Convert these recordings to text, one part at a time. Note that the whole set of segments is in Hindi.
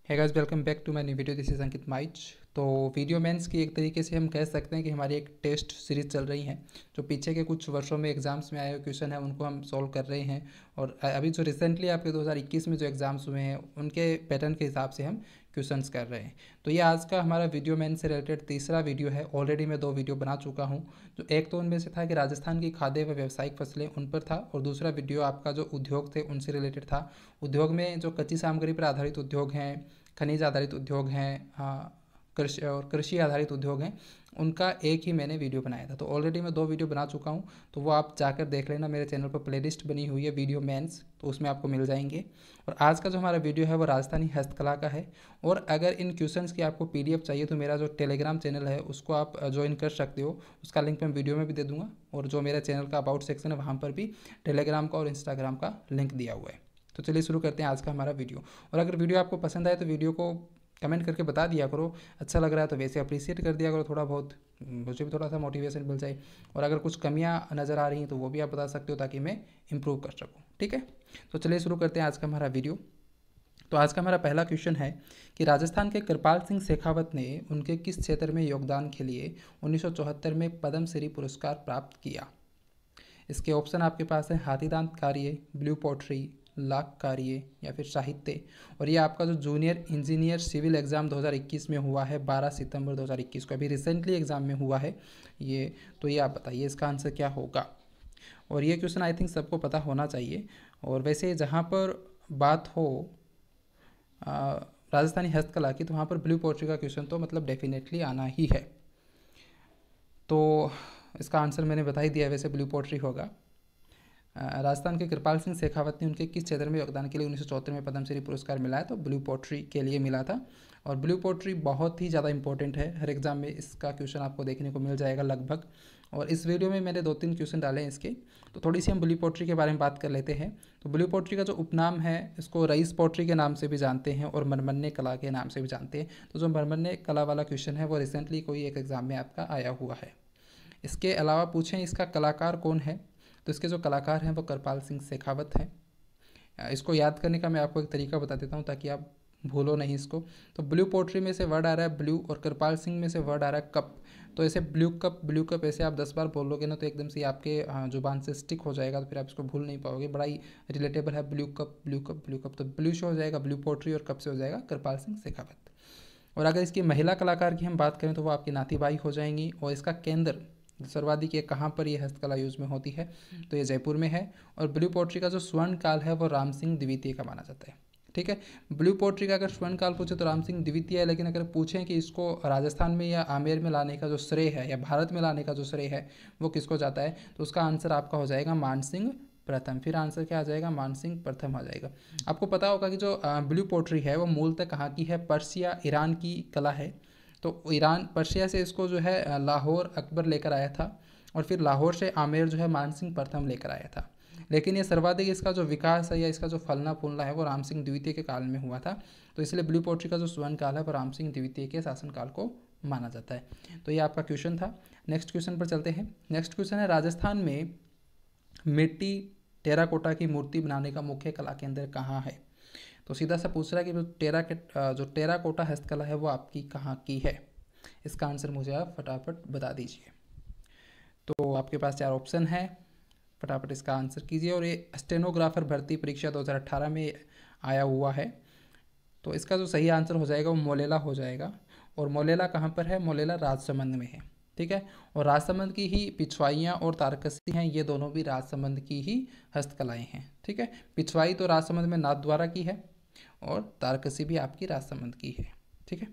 है guys, welcome back to my new video. This is Ankit Maich. तो वीडियो मेंस की एक तरीके से हम कह सकते हैं कि हमारी एक टेस्ट सीरीज चल रही है। जो पीछे के कुछ वर्षों में एग्जाम्स में आए हुए क्वेश्चन है उनको हम सॉल्व कर रहे हैं। और अभी जो रिसेंटली आपके 2021 में जो एग्ज़ाम्स हुए हैं उनके पैटर्न के हिसाब से हम क्वेश्चंस कर रहे हैं। तो ये आज का हमारा वीडियो मेन से रिलेटेड तीसरा वीडियो है। ऑलरेडी मैं 2 वीडियो बना चुका हूँ। जो एक तो उनमें से था कि राजस्थान की खाद्य व व्यावसायिक फसलें उन पर था, और दूसरा वीडियो आपका जो उद्योग थे उनसे रिलेटेड था। उद्योग में जो कच्ची सामग्री पर आधारित उद्योग हैं, खनिज आधारित उद्योग हैं, कृषि और कृषि आधारित उद्योग हैं, उनका एक ही मैंने वीडियो बनाया था। तो ऑलरेडी मैं 2 वीडियो बना चुका हूँ, तो वो आप जाकर देख लेना। मेरे चैनल पर प्लेलिस्ट बनी हुई है वीडियो मेंस, तो उसमें आपको मिल जाएंगे। और आज का जो हमारा वीडियो है वो राजस्थानी हस्तकला का है। और अगर इन क्वेश्चंस की आपको पीडीएफ चाहिए तो मेरा जो टेलीग्राम चैनल है उसको आप ज्वाइन कर सकते हो। उसका लिंक मैं वीडियो में भी दे दूँगा, और जो मेरा चैनल का अबाउट सेक्शन है वहाँ पर भी टेलीग्राम का और इंस्टाग्राम का लिंक दिया हुआ है। तो चलिए शुरू करते हैं आज का हमारा वीडियो। और अगर वीडियो आपको पसंद आए तो वीडियो को कमेंट करके बता दिया करो। अच्छा लग रहा है तो वैसे अप्रिशिएट कर दिया करो थोड़ा बहुत, मुझे भी थोड़ा सा मोटिवेशन मिल जाए। और अगर कुछ कमियां नज़र आ रही हैं तो वो भी आप बता सकते हो ताकि मैं इम्प्रूव कर सकूँ। ठीक है, तो चलिए शुरू करते हैं आज का हमारा वीडियो। तो आज का हमारा पहला क्वेश्चन है कि राजस्थान के कृपाल सिंह शेखावत ने उनके किस क्षेत्र में योगदान के लिए 1974 में पद्मश्री पुरस्कार प्राप्त किया। इसके ऑप्शन आपके पास है हाथीदांत कार्य, ब्लू पॉटरी, लाख कार्य या फिर साहित्य। और ये आपका जो जूनियर इंजीनियर सिविल एग्ज़ाम 2021 में हुआ है 12 सितंबर 2021 को, अभी रिसेंटली एग्ज़ाम में हुआ है ये। तो ये आप बताइए इसका आंसर क्या होगा। और ये क्वेश्चन आई थिंक सबको पता होना चाहिए। और वैसे जहाँ पर बात हो राजस्थानी हस्तकला की, तो वहाँ पर ब्लू पोट्री का क्वेश्चन तो मतलब डेफिनेटली आना ही है। तो इसका आंसर मैंने बता ही दिया, वैसे ब्लू पोट्री होगा। राजस्थान के कृपाल सिंह शेखावत ने उनके किस क्षेत्र में योगदान के लिए 1974 में पद्मश्री पुरस्कार मिला है, तो ब्लू पोट्री के लिए मिला था। और ब्लू पोट्री बहुत ही ज़्यादा इंपॉर्टेंट है, हर एग्जाम में इसका क्वेश्चन आपको देखने को मिल जाएगा लगभग। और इस वीडियो में मैंने 2-3 क्वेश्चन डाले हैं इसके। तो थोड़ी सी हम ब्लू पोट्री के बारे में बात कर लेते हैं। तो ब्लू पोट्री का जो उपनाम है इसको रईस पोट्री के नाम से भी जानते हैं और मनमन्ने कला के नाम से भी जानते हैं। तो जो मनमन्ने कला वाला क्वेश्चन है वो रिसेंटली कोई एक एग्जाम में आपका आया हुआ है। इसके अलावा पूछें इसका कलाकार कौन है, तो इसके जो कलाकार हैं वो कृपाल सिंह शेखावत हैं। इसको याद करने का मैं आपको एक तरीका बता देता हूँ ताकि आप भूलो नहीं इसको। तो ब्लू पोट्री में से वर्ड आ रहा है ब्लू, और कृपाल सिंह में से वर्ड आ रहा है कप। तो ऐसे ब्लू कप ऐसे आप 10 बार बोल लोगे ना तो एकदम से आपके जुबान से स्टिक हो जाएगा, तो फिर आप इसको भूल नहीं पाओगे। बड़ा ही रिलेटेबल है, blue cup blue cup blue cup. तो ब्लू से हो जाएगा ब्लू पोट्री और कप से हो जाएगा कृपाल सिंह शेखावत। और अगर इसकी महिला कलाकार की हम बात करें तो वो आपकी नाथीबाई हो जाएंगी। और इसका केंद्र सर्वाधिक ये कहाँ पर ये हस्तकला यूज में होती है, तो ये जयपुर में है। और ब्लू पोट्री का जो स्वर्ण काल है वो राम सिंह द्वितीय का माना जाता है। ठीक है, ब्लू पोट्री का अगर स्वर्ण काल पूछे तो राम सिंह द्वितीय है, लेकिन अगर पूछें कि इसको राजस्थान में या आमेर में लाने का जो श्रेय है या भारत में लाने का जो श्रेय है वो किसको जाता है, तो उसका आंसर आपका हो जाएगा मानसिंह प्रथम। फिर आंसर क्या आ जाएगा, मानसिंह प्रथम आ जाएगा। आपको पता होगा कि जो ब्लू पोट्री है वो मूलतः कहाँ की है, पर्सिया ईरान की कला है। तो ईरान पर्शिया से इसको जो है लाहौर अकबर लेकर आया था, और फिर लाहौर से आमेर जो है मानसिंह प्रथम लेकर आया था। लेकिन ये सर्वाधिक इसका जो विकास है या इसका जो फलना फूलना है वो राम सिंह द्वितीय के काल में हुआ था। तो इसलिए ब्लू पोट्री का जो स्वर्ण काल है वो राम सिंह द्वितीय के शासनकाल को माना जाता है। तो ये आपका क्वेश्चन था। नेक्स्ट क्वेश्चन पर चलते हैं। नेक्स्ट क्वेश्चन है राजस्थान में मिट्टी टेराकोटा की मूर्ति बनाने का मुख्य कला केंद्र कहाँ है। तो सीधा सा पूछ रहा है कि जो टेराकोटा हस्तकला है वो आपकी कहाँ की है। इसका आंसर मुझे आप फटाफट बता दीजिए। तो आपके पास 4 ऑप्शन है, फटाफट इसका आंसर कीजिए। और ये स्टेनोग्राफर भर्ती परीक्षा 2018 में आया हुआ है। तो इसका जो सही आंसर हो जाएगा वो मोलेला हो जाएगा। और मोलेला कहाँ पर है, मोलेला राजसमंद में है। ठीक है, और राजसमंद की ही पिछवाइयाँ और तारकसी हैं, ये दोनों भी राजसमंद की ही हस्तकलाएँ हैं। ठीक है, पिछवाई तो राजसमंद में नाथद्वारा की है और तारकसी भी आपकी राजसमंद की है। ठीक है,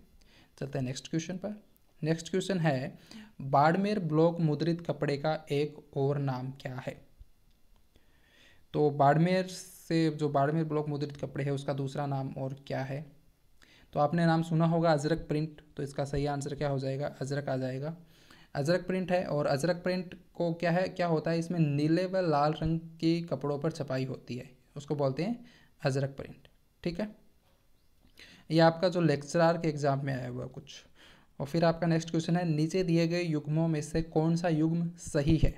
चलते हैं नेक्स्ट क्वेश्चन पर। नेक्स्ट क्वेश्चन है बाड़मेर ब्लॉक मुद्रित कपड़े का एक और नाम क्या है। तो बाड़मेर से जो बाड़मेर ब्लॉक मुद्रित कपड़े है उसका दूसरा नाम और क्या है। तो आपने नाम सुना होगा अजरक प्रिंट, तो इसका सही आंसर क्या हो जाएगा, अजरक आ जाएगा। अजरक प्रिंट है, और अजरक प्रिंट को क्या होता है, इसमें नीले व लाल रंग के कपड़ों पर छपाई होती है, उसको बोलते हैं अजरक प्रिंट। ठीक है, ये आपका जो लेक्चरार के एग्जाम में आया हुआ कुछ। और फिर आपका नेक्स्ट क्वेश्चन है नीचे दिए गए युग्मों में से कौन सा युग्म सही है।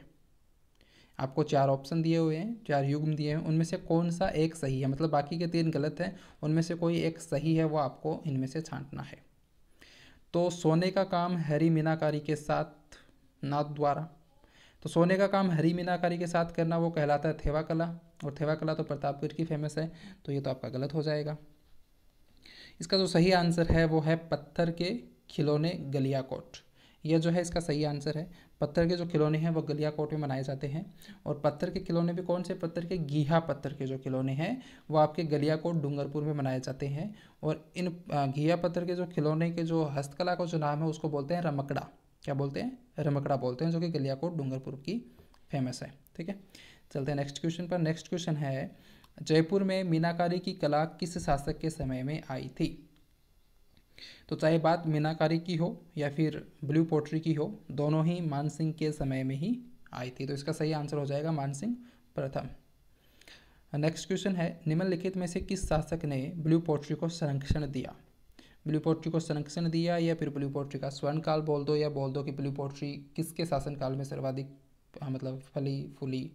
आपको 4 ऑप्शन दिए हुए हैं, 4 युग्म दिए हैं, उनमें से कौन सा एक सही है, मतलब बाकी के 3 गलत हैं, उनमें से कोई एक सही है, वो आपको इनमें से छांटना है। तो सोने का काम हैरी मीनाकारी के साथ नाथ द्वारा, तो सोने का काम हरी मीनाकारी के साथ करना वो कहलाता है थेवा कला, और थेवा कला तो प्रतापगढ़ की फेमस है, तो ये तो आपका गलत हो जाएगा। इसका जो सही आंसर है वो है पत्थर के खिलौने गलियाकोट। यह जो है इसका सही आंसर है। पत्थर के जो खिलौने हैं वो गलियाकोट में बनाए जाते हैं, और पत्थर के खिलौने भी कौन से पत्थर के, घीहा पत्थर के जो खिलौने हैं वो आपके गलियाकोट डूंगरपुर में बनाए जाते हैं। और इन घीहा पत्थर के जो खिलौने के जो हस्तकला का जो नाम है उसको बोलते हैं रमकड़ा। क्या बोलते हैं? रमकड़ा बोलते हैं, जो कि गलियाकोट डूंगरपुर की फेमस है। ठीक है, चलते हैं नेक्स्ट क्वेश्चन पर। नेक्स्ट क्वेश्चन है, जयपुर में मीनाकारी की कला किस शासक के समय में आई थी? तो चाहे बात मीनाकारी की हो या फिर ब्लू पोट्री की हो, दोनों ही मानसिंह के समय में ही आई थी, तो इसका सही आंसर हो जाएगा मानसिंह प्रथम। नेक्स्ट क्वेश्चन है, निम्नलिखित में से किस शासक ने ब्लू पोट्री को संरक्षण दिया? ब्लू पोट्री को संरक्षण दिया, या फिर ब्लू पोट्री का स्वर्ण काल बोल दो, या बोल दो कि ब्लू पोट्री किसके शासनकाल में सर्वाधिक मतलब फली फूली?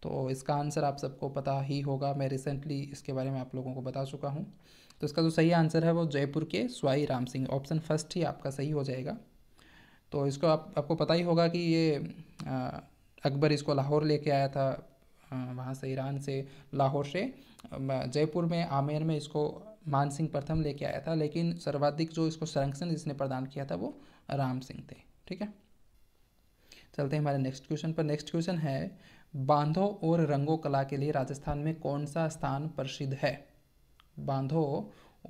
तो इसका आंसर आप सबको पता ही होगा, मैं रिसेंटली इसके बारे में आप लोगों को बता चुका हूँ। तो इसका जो सही आंसर है वो जयपुर के स्वाई राम सिंह, ऑप्शन फर्स्ट ही आपका सही हो जाएगा। तो इसको आपको पता ही होगा कि ये अकबर इसको लाहौर लेके आया था, वहाँ से ईरान से, लाहौर से जयपुर में आमेर में इसको मानसिंह प्रथम लेके आया था, लेकिन सर्वाधिक जो इसको संरक्षण जिसने प्रदान किया था वो राम सिंह थे। ठीक है, चलते हैं हमारे नेक्स्ट क्वेश्चन पर। नेक्स्ट क्वेश्चन है, बांधों और रंगों कला के लिए राजस्थान में कौन सा स्थान प्रसिद्ध है? बांधों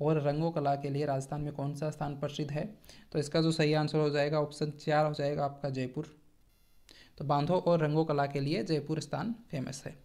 और रंगों कला के लिए राजस्थान में कौन सा स्थान प्रसिद्ध है? तो इसका जो सही आंसर हो जाएगा ऑप्शन 4 हो जाएगा आपका जयपुर। तो बांधों और रंगों कला के लिए जयपुर स्थान फेमस है।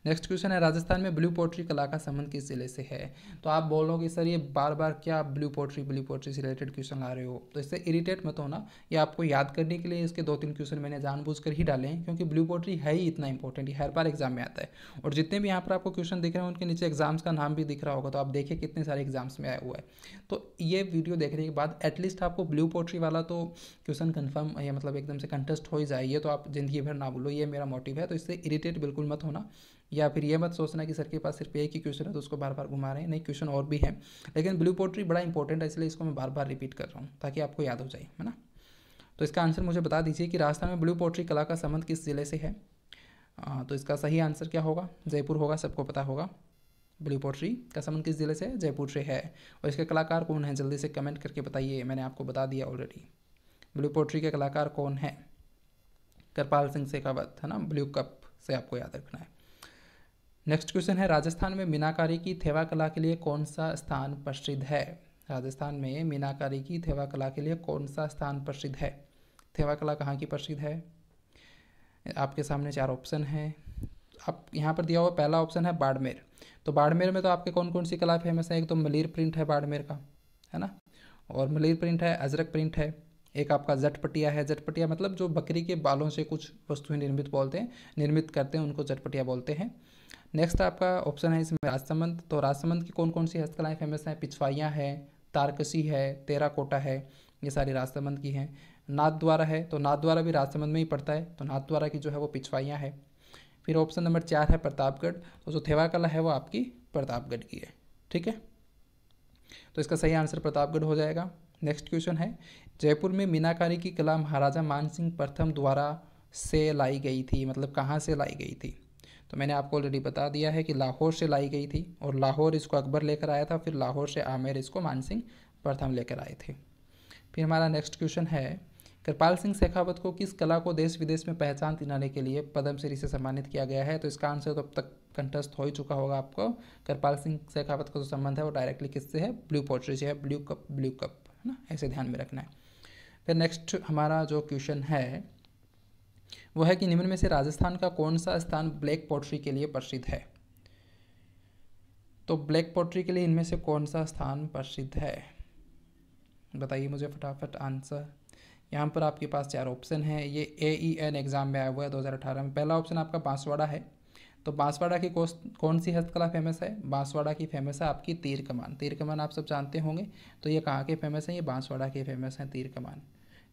नेक्स्ट क्वेश्चन है, राजस्थान में ब्लू पोट्री कला का संबंध किस जिले से है? तो आप बोलोगे सर ये बार बार क्या ब्लू पोट्री से रिलेटेड क्वेश्चन ला रहे हो, तो इससे इरिटेट मत होना। ये आपको याद करने के लिए इसके 2-3 क्वेश्चन मैंने जानबूझकर ही डाले हैं, क्योंकि ब्लू पोट्री है ही इतना इंपॉर्टेंट, हर बार एग्जाम में आता है। और जितने भी यहाँ पर आपको क्वेश्चन दिख रहे हैं उनके नीचे एग्जाम्स का नाम भी दिख रहा होगा, तो आप देखिए कितने सारे एग्जाम्स में आया हुआ है। तो ये वीडियो देखने के बाद एटलीस्ट आपको ब्लू पोट्री वाला तो क्वेश्चन कन्फर्म या मतलब एकदम से कंटेस्ट हो ही जाए, ये तो आप जिंदगी भर ना भूलो, ये मेरा मोटिव है। तो इससे इरिटेट बिल्कुल मत होना, या फिर ये मत सोचना कि सर के पास सिर्फ एक ही क्वेश्चन है तो उसको बार बार घुमा रहे हैं। नहीं, क्वेश्चन और भी है, लेकिन ब्लू पोट्री बड़ा इंपॉर्टेंट है, इसलिए इसको मैं बार बार रिपीट कर रहा हूँ ताकि आपको याद हो जाए, है ना। तो इसका आंसर मुझे बता दीजिए कि राजस्थान में ब्लू पोट्री कला का संबंध किस जिले से है? तो इसका सही आंसर क्या होगा? जयपुर होगा, सबको पता होगा। ब्लू पोट्री का संबंध किस जिले से है? जयपुर से है। और इसके कलाकार कौन है, जल्दी से कमेंट करके बताइए, मैंने आपको बता दिया ऑलरेडी। ब्लू पोट्री के कलाकार कौन है? कृपाल सिंह शेखावत, है ना, ब्लू कप से आपको याद रखना है। नेक्स्ट क्वेश्चन है, राजस्थान में मीनाकारी की थेवा कला के लिए कौन सा स्थान प्रसिद्ध है? राजस्थान में मीनाकारी की थेवा कला के लिए कौन सा स्थान प्रसिद्ध है? थेवा कला कहाँ की प्रसिद्ध है? आपके सामने 4 ऑप्शन हैं। आप यहाँ पर दिया हुआ पहला ऑप्शन है बाड़मेर। तो बाड़मेर में तो आपके कौन कौन सी कला फेमस है? एक तो मलीर प्रिंट है बाड़मेर का, है ना, और मलीर प्रिंट है, अजरक प्रिंट है, एक आपका जटपटिया है। जटपटिया मतलब जो बकरी के बालों से कुछ वस्तुएं निर्मित करते हैं उनको जटपटिया बोलते हैं। नेक्स्ट आपका ऑप्शन है इसमें राजसमंद। तो राजसमंद की कौन कौन सी हस्तकलाएं फेमस हैं? पिछवाइयाँ है, तारकसी है, टेराकोटा है, ये सारी राजसमंद की हैं। नाथद्वारा है, तो नाथद्वारा भी राजसमंद में ही पड़ता है, तो नाथद्वारा की जो है वो पिछवाइयाँ है। फिर ऑप्शन नंबर 4 है प्रतापगढ़, तो जो थेवा कला है वो आपकी प्रतापगढ़ की है। ठीक है, तो इसका सही आंसर प्रतापगढ़ हो जाएगा। नेक्स्ट क्वेश्चन है, जयपुर में मीनाकारी की कला महाराजा मानसिंह प्रथम द्वारा से लाई गई थी, मतलब कहाँ से लाई गई थी? तो मैंने आपको ऑलरेडी बता दिया है कि लाहौर से लाई गई थी, और लाहौर इसको अकबर लेकर आया था, फिर लाहौर से आमेर इसको मानसिंह प्रथम लेकर आए थे। फिर हमारा नेक्स्ट क्वेश्चन है, कृपाल सिंह शेखावत को किस कला को देश विदेश में पहचान दिलाने के लिए पद्मश्री से सम्मानित किया गया है? तो इसका आंसर तो अब तक कंठस्थ हो ही चुका होगा आपको। कृपाल सिंह शेखावत का जो संबंध है वो डायरेक्टली किससे है? ब्लू पोट्री से है। ब्लू कप, है ना, ऐसे ध्यान में रखना है। फिर नेक्स्ट हमारा जो क्वेश्चन है वो है कि निम्न में से राजस्थान का कौन सा स्थान ब्लैक पोट्री के लिए प्रसिद्ध है? तो ब्लैक पोट्री के लिए इनमें से कौन सा स्थान प्रसिद्ध है? बताइए मुझे फटाफट आंसर। यहाँ पर आपके पास 4 ऑप्शन हैं, ये AEN एग्जाम में आया हुआ है 2018 में। पहला ऑप्शन आपका बांसवाड़ा है। तो बांसवाड़ा की कौन सी हस्तकला फेमस है? बांसवाड़ा की फेमस है आपकी तीर कमान। तीर कमान आप सब जानते होंगे, तो ये कहाँ के फेमस है? ये बांसवाड़ा के फेमस हैं तीर कमान।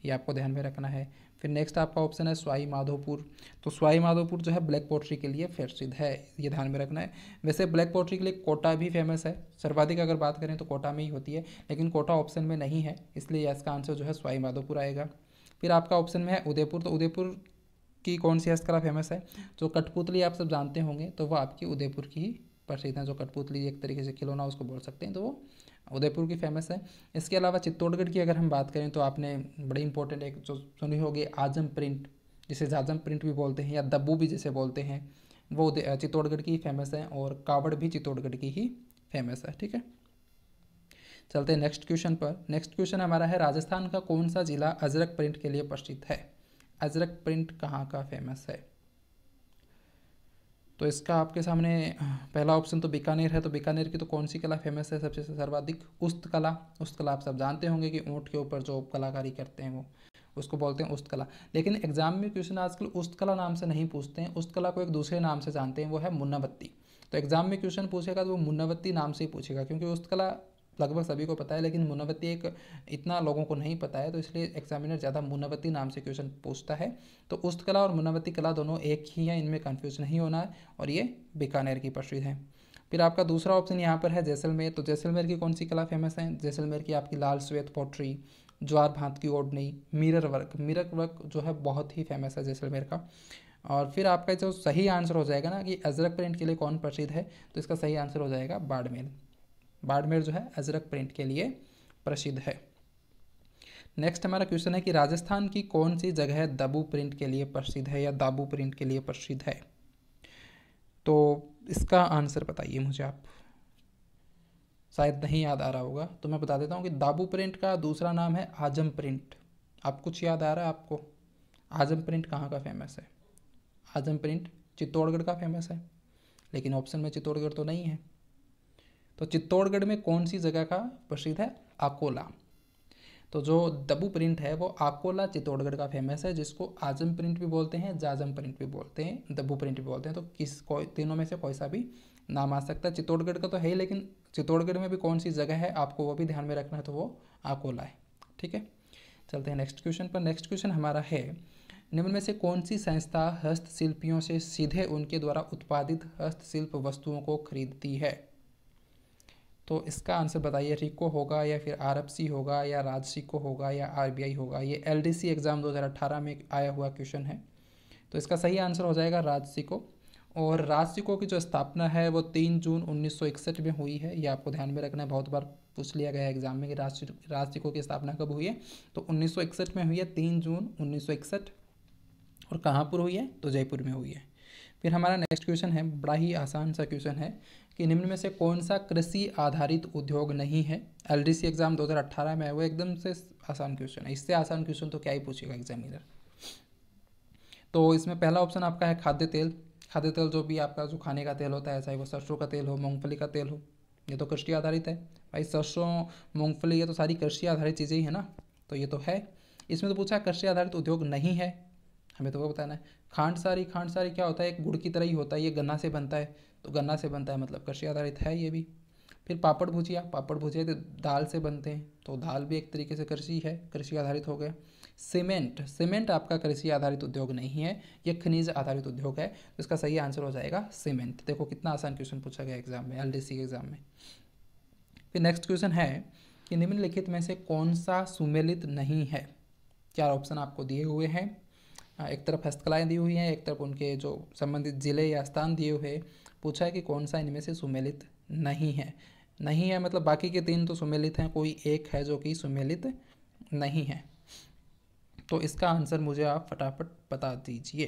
ये आपको ध्यान में रखना है। फिर नेक्स्ट आपका ऑप्शन है सवाई माधोपुर। तो सवाई माधोपुर जो है ब्लैक पॉटरी के लिए प्रसिद्ध है, ये ध्यान में रखना है। वैसे ब्लैक पॉटरी के लिए कोटा भी फेमस है, सर्वाधिक अगर बात करें तो कोटा में ही होती है, लेकिन कोटा ऑप्शन में नहीं है, इसलिए इसका आंसर जो है सवाई माधोपुर आएगा। फिर आपका ऑप्शन में है उदयपुर। तो उदयपुर की कौन सी हस्तकला फेमस है? जो कठपुतली आप सब जानते होंगे, तो वो आपकी उदयपुर की ही प्रसिद्ध है। जो कठपुतली एक तरीके से खिलौना उसको बोल सकते हैं, तो वो उदयपुर की फेमस है। इसके अलावा चित्तौड़गढ़ की अगर हम बात करें तो आपने बड़ी इंपॉर्टेंट एक जो सुनी होगी आजम प्रिंट, जिसे जाजम प्रिंट भी बोलते हैं या दब्बू भी जिसे बोलते हैं, वो चित्तौड़गढ़ की फेमस है। और कावड़ भी चित्तौड़गढ़ की ही फेमस है। ठीक है, चलते हैं नेक्स्ट क्वेश्चन पर। नेक्स्ट क्वेश्चन हमारा है राजस्थान का कौन सा जिला अजरक प्रिंट के लिए प्रसिद्ध है? अजरक प्रिंट कहाँ का फेमस है? तो इसका आपके सामने पहला ऑप्शन तो बीकानेर है। तो बीकानेर की तो कौन सी कला फेमस है सबसे सर्वाधिक? उस्त कला। उस्त कला आप सब जानते होंगे कि ऊँट के ऊपर जो कलाकारी करते हैं वो उसको बोलते हैं उस्त कला। लेकिन एग्जाम में क्वेश्चन आजकल उस्त कला नाम से नहीं पूछते हैं, उस्त कला को एक दूसरे नाम से जानते हैं, वो है मुन्नावत्ती। तो एग्जाम में क्वेश्चन पूछेगा तो वो मुन्नावत्ती नाम से ही पूछेगा, क्योंकि उस्त कला लगभग सभी को पता है, लेकिन मुन्नावत्ती एक इतना लोगों को नहीं पता है, तो इसलिए एग्जामिनर ज़्यादा मुन्नावत्ती नाम से क्वेश्चन पूछता है। तो उस्त कला और मुन्नावत्ती कला दोनों एक ही हैं, इनमें कन्फ्यूज नहीं होना है, और ये बीकानेर की प्रसिद्ध है। फिर आपका दूसरा ऑप्शन यहाँ पर है जैसलमेर। तो जैसलमेर की कौन सी कला फेमस है? जैसलमेर की आपकी लाल श्वेत पॉटरी, ज्वार भात की ओढ़नी, मिरर वर्क। मिरर वर्क जो है बहुत ही फेमस है जैसलमेर का। और फिर आपका जो सही आंसर हो जाएगा ना कि अजरक प्रिंट के लिए कौन प्रसिद्ध है, तो इसका सही आंसर हो जाएगा बाड़मेर। बाड़मेर जो है अजरक प्रिंट के लिए प्रसिद्ध है। नेक्स्ट हमारा क्वेश्चन है कि राजस्थान की कौन सी जगह दबू प्रिंट के लिए प्रसिद्ध है या दाबू प्रिंट के लिए प्रसिद्ध है? तो इसका आंसर बताइए मुझे आप, शायद नहीं याद आ रहा होगा तो मैं बता देता हूँ कि दाबू प्रिंट का दूसरा नाम है आजम प्रिंट। आप कुछ याद आ रहा है आपको? आजम प्रिंट कहाँ का फेमस है? आजम प्रिंट चित्तौड़गढ़ का फेमस है, लेकिन ऑप्शन में चित्तौड़गढ़ तो नहीं है। तो चित्तौड़गढ़ में कौन सी जगह का प्रसिद्ध है? अकोला। तो जो दबू प्रिंट है वो अकोला चित्तौड़गढ़ का फेमस है, जिसको आजम प्रिंट भी बोलते हैं, जाजम प्रिंट भी बोलते हैं, दबू प्रिंट भी बोलते हैं। तो तीनों में से कोई सा भी नाम आ सकता है। चित्तौड़गढ़ का तो है ही, लेकिन चित्तौड़गढ़ में भी कौन सी जगह है आपको वो भी ध्यान में रखना है, तो वो अकोला है। ठीक है, चलते हैं नेक्स्ट क्वेश्चन पर। नेक्स्ट क्वेश्चन हमारा है निम्न में से कौन सी संस्था हस्तशिल्पियों से सीधे उनके द्वारा उत्पादित हस्तशिल्प वस्तुओं को खरीदती है? तो इसका आंसर बताइए, रिको होगा या फिर आरएफसी होगा या राजसिको होगा या आरबीआई होगा? ये एलडीसी एग्ज़ाम 2018 में आया हुआ क्वेश्चन है। तो इसका सही आंसर हो जाएगा राजसिको। और राजसिको की जो स्थापना है वो 3 जून 1961 में हुई है, ये आपको ध्यान में रखना है, बहुत बार पूछ लिया गया है एग्जाम में कि राजसिको की स्थापना कब हुई है। तो 1961 में हुई है, 3 जून 1961। और कहाँ पर हुई है? तो जयपुर में हुई है। फिर हमारा नेक्स्ट क्वेश्चन है, बड़ा ही आसान सा क्वेश्चन है कि निम्न में से कौन सा कृषि आधारित उद्योग नहीं है? एलडीसी एग्जाम 2018 में है, वो एकदम से आसान क्वेश्चन है, इससे आसान क्वेश्चन तो क्या ही पूछेगा एग्जामिनर। तो इसमें पहला ऑप्शन आपका है खाद्य तेल। खाद्य तेल जो भी आपका जो खाने का तेल होता है, चाहे वो सरसों का तेल हो, मूंगफली का तेल हो, ये तो कृषि आधारित है भाई। सरसों, मूंगफली, ये तो सारी कृषि आधारित चीज़ें ही है ना, तो ये तो है। इसमें तो पूछा कृषि आधारित उद्योग नहीं है, हमें तो वो बताना है। खांड सारी, खांड सारी क्या होता है? एक गुड़ की तरह ही होता है, ये गन्ना से बनता है, तो गन्ना से बनता है मतलब कृषि आधारित है ये भी। फिर पापड़ भुजिया, पापड़ भुजिया तो दाल से बनते हैं, तो दाल भी एक तरीके से कृषि है, कृषि आधारित हो गया। सीमेंट, सीमेंट आपका कृषि आधारित उद्योग नहीं है, ये खनिज आधारित उद्योग है, तो इसका सही आंसर हो जाएगा सीमेंट। देखो कितना आसान क्वेश्चन पूछा गया एग्जाम में, एलडीसी एग्जाम में। फिर नेक्स्ट क्वेश्चन है कि निम्नलिखित में से कौन सा सुमेलित नहीं है? 4 ऑप्शन आपको दिए हुए हैं, एक तरफ हस्तकलाएँ दी हुई हैं, एक तरफ उनके जो संबंधित जिले या स्थान दिए हुए। पूछा है कि कौन सा इनमें से सुमेलित नहीं है। नहीं है मतलब बाकी के 3 तो सुमेलित हैं, कोई एक है जो कि सुमेलित नहीं है। तो इसका आंसर मुझे आप फटाफट बता दीजिए।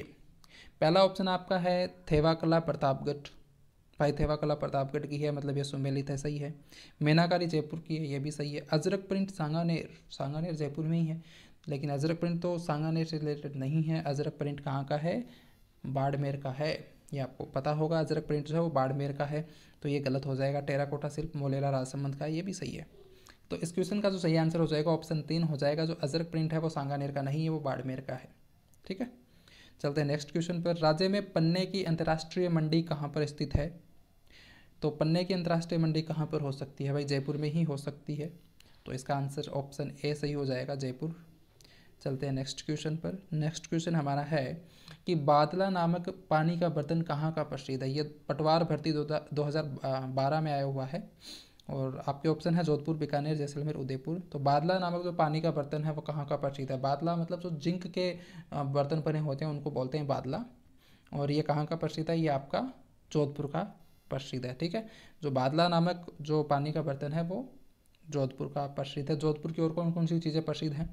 पहला ऑप्शन आपका है थेवा कला प्रतापगढ़। भाई थेवा कला प्रतापगढ़ की है, मतलब ये सुमेलित है, सही है। मीनाकारी जयपुर की है, ये भी सही है। अजरक प्रिंट सांगानेर, सांगानेर जयपुर में ही है, लेकिन अजरक प्रिंट तो सांगानेर से रिलेटेड नहीं है। अजरक प्रिंट कहाँ का है? बाड़मेर का है, ये आपको पता होगा। अजरक प्रिंट जो है वो बाड़मेर का है, तो ये गलत हो जाएगा। टेराकोटा शिल्प मोलेला राजसमंद का है, ये भी सही है। तो इस क्वेश्चन का जो सही आंसर हो जाएगा ऑप्शन 3 हो जाएगा। जो अजरक प्रिंट है वो सांगानेर का नहीं है, वो बाड़मेर का है। ठीक है, चलते हैं नेक्स्ट क्वेश्चन पर। राज्य में पन्ने की अंतर्राष्ट्रीय मंडी कहाँ पर स्थित है? तो पन्ने की अंतर्राष्ट्रीय मंडी कहाँ पर हो सकती है? भाई जयपुर में ही हो सकती है, तो इसका आंसर ऑप्शन ए सही हो जाएगा, जयपुर। चलते हैं नेक्स्ट क्वेश्चन पर। नेक्स्ट क्वेश्चन हमारा है कि बादला नामक पानी का बर्तन कहाँ का प्रसिद्ध है। ये पटवार भर्ती 2012 में आया हुआ है और आपके ऑप्शन है जोधपुर, बीकानेर, जैसलमेर, उदयपुर। तो बादला नामक जो पानी का बर्तन है वो कहाँ का प्रसिद्ध है। बादला मतलब जो जिंक के बर्तन बने होते हैं उनको बोलते हैं बादला, और ये कहाँ का प्रसिद्ध है, ये आपका जोधपुर का प्रसिद्ध है। ठीक है, जो बादला नामक जो पानी का बर्तन है वो जोधपुर का प्रसिद्ध है। जोधपुर की और कौन कौन सी चीज़ें प्रसिद्ध हैं,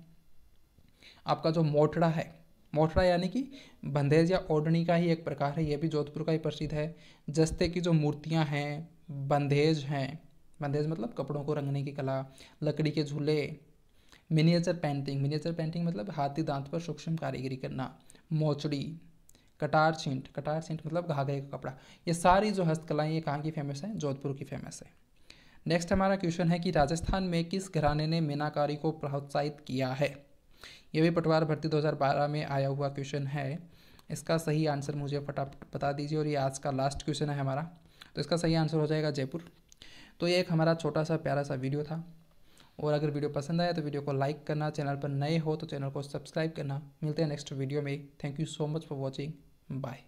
आपका जो मोटड़ा है, मोटड़ा यानी कि बंधेज या ओढ़नी का ही एक प्रकार है, ये भी जोधपुर का ही प्रसिद्ध है। जस्ते की जो मूर्तियाँ हैं, बंधेज हैं, बंधेज मतलब कपड़ों को रंगने की कला, लकड़ी के झूले, मिनिएचर पेंटिंग, मिनिएचर पेंटिंग मतलब हाथी दांत पर सूक्ष्म कारीगरी करना, मोचड़ी, कटार छींट, कटार छींट मतलब धागे का कपड़ा, ये सारी जो हस्तकलाएँ ये कहाँ की फेमस हैं, जोधपुर की फेमस है। नेक्स्ट हमारा क्वेश्चन है कि राजस्थान में किस घराने ने मीनाकारी को प्रोत्साहित किया है। ये भी पटवार भर्ती 2012 में आया हुआ क्वेश्चन है। इसका सही आंसर मुझे फटाफट बता दीजिए, और ये आज का लास्ट क्वेश्चन है हमारा। तो इसका सही आंसर हो जाएगा जयपुर। तो ये एक हमारा छोटा सा प्यारा सा वीडियो था, और अगर वीडियो पसंद आया तो वीडियो को लाइक करना, चैनल पर नए हो तो चैनल को सब्सक्राइब करना। मिलते हैं नेक्स्ट वीडियो में। Thank you so much for watching, bye.